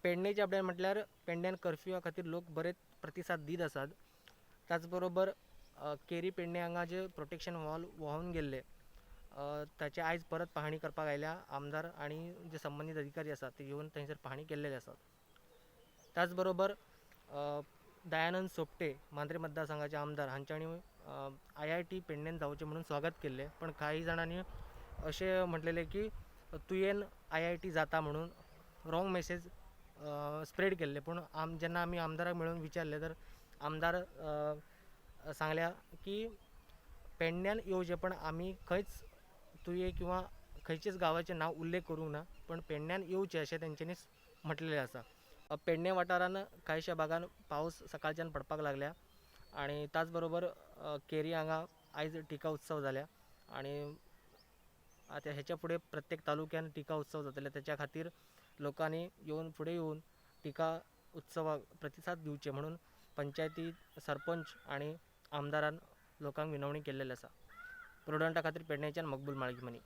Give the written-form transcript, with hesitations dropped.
पेडणेचे update म्हटल्यार पेडण्यान curfew खातीर लोक बरेच प्रतिसाद दीत आसात। त्याचबरोबर केरी पेडणे हांगा जे प्रोटेक्शन वॉल व्हांवून गेल्ले ताचे आयज परत पाहणी करपाक आयल्या आमदार आणि जे संबंधित अधिकारी आसात ते येवन थंयसर पाहणी केल्लेले आसात। त्याचबरोबर दयानंद सोपटे मांद्रे मतदारसंघाचे आमदार हांच्यांनी IIT पेडण्यान जावचें म्हणून स्वागत केल्लें, पण काही जाणांनी अशें म्हटलेलें की तुयेन IIT जाता म्हणून रॉंग मेसेज स्प्रेड केल्ले। पूण जेन्ना आमी आमदाराक मेळून विचारलें तर आमदार सांगल्या की पेडण्यान येवचें पण आमी खंयच तुये किंवा खंयचेच गांवाचें नांव उल्लेख करूंक ना, पण पेडण्यान येवचें अशें तेंच्यांनी म्हटलेलें आसा। पेडणे वाठारान कांयशा भागान पावस सकाळच्यान पडपाक लागल्या आणि त्याच बरोबर केरी हांगा आयज टिका उत्सव जाल्या आणि आता हेच्या फुडें प्रत्येक तालुक्यान टिका उत्सव जातले, त्याच्या खातीर लोकांनी फुडें येवन टिका उत्सवाक प्रतिसाद दिवचे म्हणून पंचायती सरपंच आणि आमदारान लोकांक विनवणी केल्लेली आसा। प्रुडंटा खातीर पेडणेच्यान मकबूल माळगी मनी।